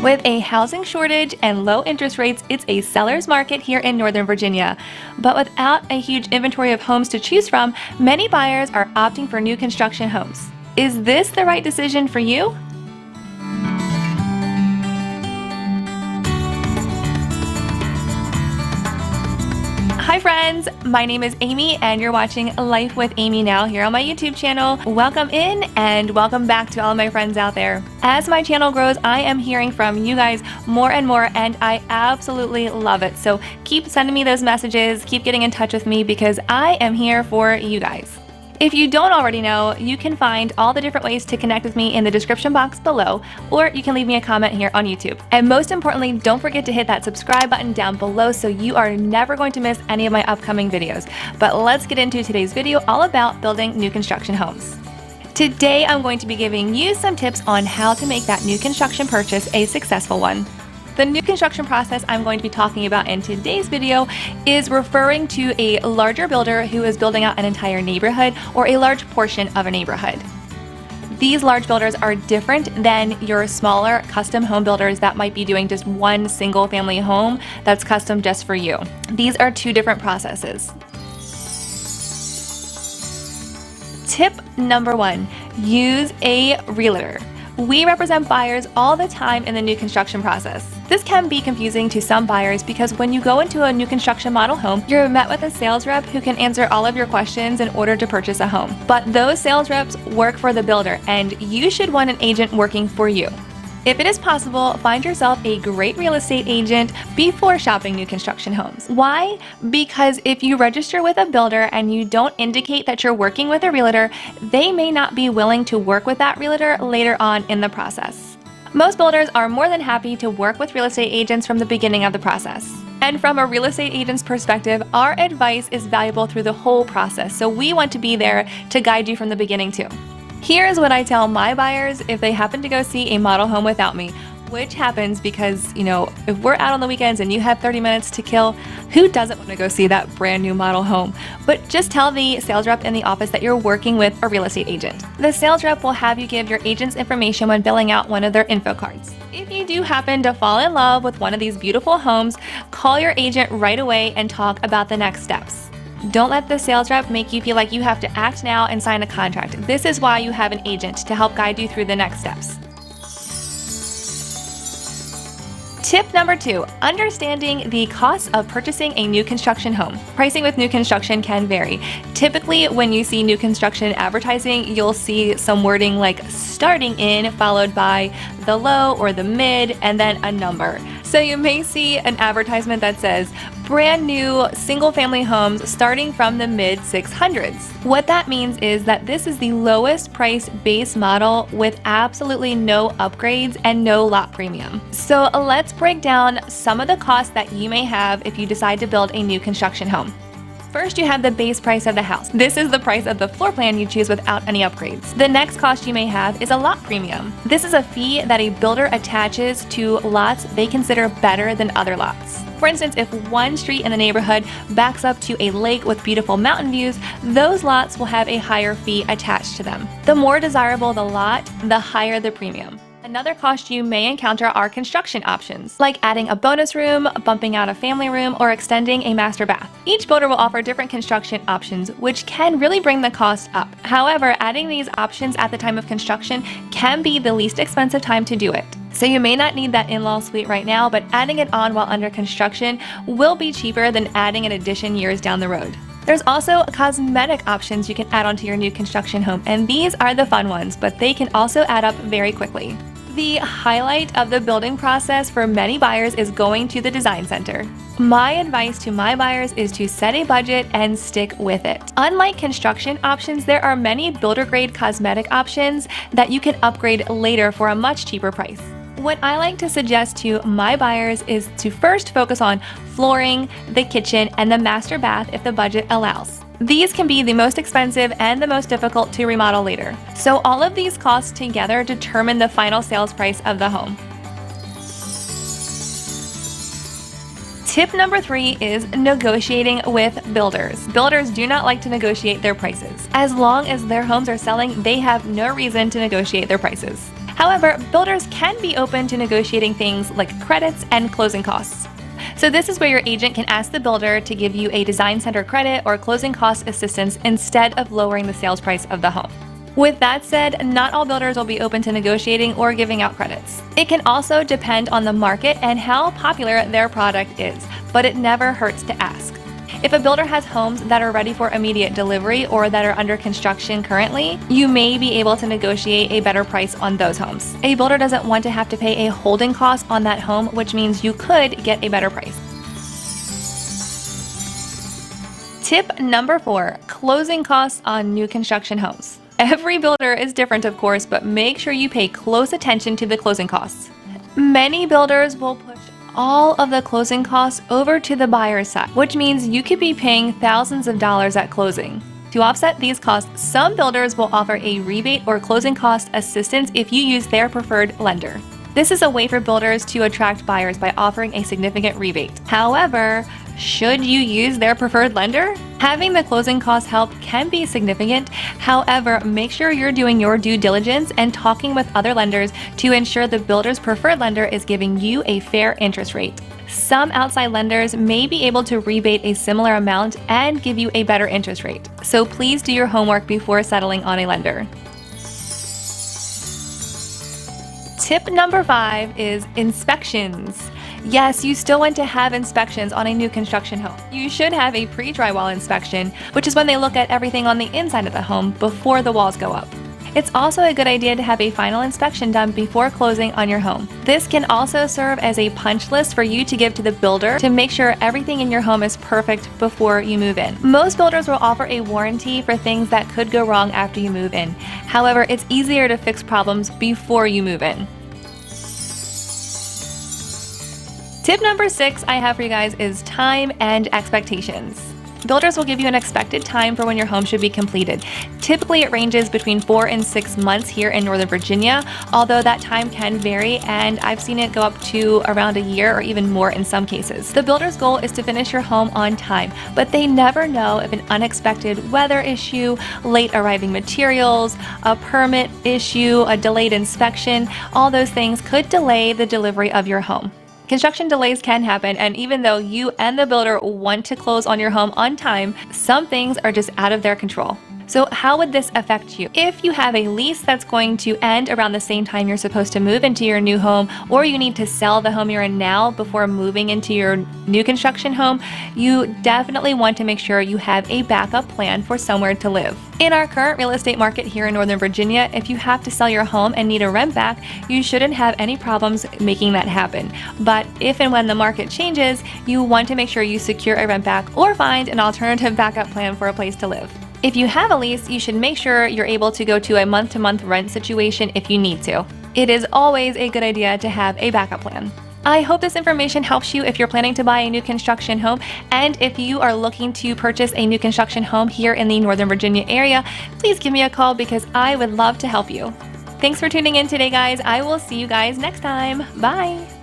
With a housing shortage and low interest rates, it's a seller's market here in Northern Virginia. But without a huge inventory of homes to choose from, many buyers are opting for new construction homes. Is this the right decision for you? Hi friends, my name is Amy and you're watching Life with Amy now here on my YouTube channel. Welcome in and welcome back to all of my friends out there. As my channel grows, I am hearing from you guys more and more and I absolutely love it. So keep sending me those messages, keep getting in touch with me because I am here for you guys. If you don't already know, you can find all the different ways to connect with me in the description box below, or you can leave me a comment here on YouTube. And most importantly, don't forget to hit that subscribe button down below so you are never going to miss any of my upcoming videos. But let's get into today's video all about building new construction homes. Today, I'm going to be giving you some tips on how to make that new construction purchase a successful one. The new construction process I'm going to be talking about in today's video is referring to a larger builder who is building out an entire neighborhood or a large portion of a neighborhood. These large builders are different than your smaller custom home builders that might be doing just one single family home that's custom just for you. These are two different processes. Tip number 1, use a realtor. We represent buyers all the time in the new construction process. This can be confusing to some buyers because when you go into a new construction model home, you're met with a sales rep who can answer all of your questions in order to purchase a home. But those sales reps work for the builder and you should want an agent working for you. If it is possible, find yourself a great real estate agent before shopping new construction homes. Why? Because if you register with a builder and you don't indicate that you're working with a realtor, they may not be willing to work with that realtor later on in the process. Most builders are more than happy to work with real estate agents from the beginning of the process. And from a real estate agent's perspective, our advice is valuable through the whole process, so we want to be there to guide you from the beginning too. Here's what I tell my buyers if they happen to go see a model home without me, which happens because, if we're out on the weekends and you have 30 minutes to kill, who doesn't want to go see that brand new model home? But just tell the sales rep in the office that you're working with a real estate agent. The sales rep will have you give your agent's information when filling out one of their info cards. If you do happen to fall in love with one of these beautiful homes, call your agent right away and talk about the next steps. Don't let the sales rep make you feel like you have to act now and sign a contract. This is why you have an agent to help guide you through the next steps. Tip number 2, understanding the cost of purchasing a new construction home. Pricing with new construction can vary. Typically, when you see new construction advertising, you'll see some wording like starting in followed by the low or the mid and then a number. So you may see an advertisement that says brand new single family homes starting from the mid 600s. What that means is that this is the lowest price base model with absolutely no upgrades and no lot premium. So let's break down some of the costs that you may have if you decide to build a new construction home. First, you have the base price of the house. This is the price of the floor plan you choose without any upgrades. The next cost you may have is a lot premium. This is a fee that a builder attaches to lots they consider better than other lots. For instance, if one street in the neighborhood backs up to a lake with beautiful mountain views, those lots will have a higher fee attached to them. The more desirable the lot, the higher the premium. Another cost you may encounter are construction options, like adding a bonus room, bumping out a family room, or extending a master bath. Each builder will offer different construction options, which can really bring the cost up. However, adding these options at the time of construction can be the least expensive time to do it. So you may not need that in-law suite right now, but adding it on while under construction will be cheaper than adding an addition years down the road. There's also cosmetic options you can add onto your new construction home, and these are the fun ones, but they can also add up very quickly. The highlight of the building process for many buyers is going to the design center. My advice to my buyers is to set a budget and stick with it. Unlike construction options, there are many builder-grade cosmetic options that you can upgrade later for a much cheaper price. What I like to suggest to my buyers is to first focus on flooring, the kitchen, and the master bath if the budget allows. These can be the most expensive and the most difficult to remodel later. So all of these costs together determine the final sales price of the home. Tip number 3 is negotiating with builders. Builders do not like to negotiate their prices. As long as their homes are selling, they have no reason to negotiate their prices. However, builders can be open to negotiating things like credits and closing costs. So this is where your agent can ask the builder to give you a design center credit or closing cost assistance instead of lowering the sales price of the home. With that said, not all builders will be open to negotiating or giving out credits. It can also depend on the market and how popular their product is, but it never hurts to ask. If a builder has homes that are ready for immediate delivery or that are under construction currently, you may be able to negotiate a better price on those homes. A builder doesn't want to have to pay a holding cost on that home, which means you could get a better price. Tip number 4, closing costs on new construction homes. Every builder is different, of course, but make sure you pay close attention to the closing costs. Many builders will push all of the closing costs over to the buyer's side, which means you could be paying thousands of dollars at closing. To offset these costs, some builders will offer a rebate or closing cost assistance if you use their preferred lender. This is a way for builders to attract buyers by offering a significant rebate. However, should you use their preferred lender? Having the closing cost help can be significant. However, make sure you're doing your due diligence and talking with other lenders to ensure the builder's preferred lender is giving you a fair interest rate. Some outside lenders may be able to rebate a similar amount and give you a better interest rate. So please do your homework before settling on a lender. Tip number 5 is inspections. Yes, you still want to have inspections on a new construction home. You should have a pre-drywall inspection, which is when they look at everything on the inside of the home before the walls go up. It's also a good idea to have a final inspection done before closing on your home. This can also serve as a punch list for you to give to the builder to make sure everything in your home is perfect before you move in. Most builders will offer a warranty for things that could go wrong after you move in. However, it's easier to fix problems before you move in. Tip number 6 I have for you guys is time and expectations. Builders will give you an expected time for when your home should be completed. Typically, it ranges between 4 and 6 months here in Northern Virginia, although that time can vary, and I've seen it go up to around a year or even more in some cases. The builder's goal is to finish your home on time, but they never know if an unexpected weather issue, late arriving materials, a permit issue, a delayed inspection, all those things could delay the delivery of your home. Construction delays can happen, and even though you and the builder want to close on your home on time, some things are just out of their control. So how would this affect you? If you have a lease that's going to end around the same time you're supposed to move into your new home, or you need to sell the home you're in now before moving into your new construction home, you definitely want to make sure you have a backup plan for somewhere to live. In our current real estate market here in Northern Virginia, if you have to sell your home and need a rent back, you shouldn't have any problems making that happen. But if and when the market changes, you want to make sure you secure a rent back or find an alternative backup plan for a place to live. If you have a lease, you should make sure you're able to go to a month-to-month rent situation if you need to. It is always a good idea to have a backup plan. I hope this information helps you if you're planning to buy a new construction home, and if you are looking to purchase a new construction home here in the Northern Virginia area, please give me a call because I would love to help you. Thanks for tuning in today, guys. I will see you guys next time. Bye!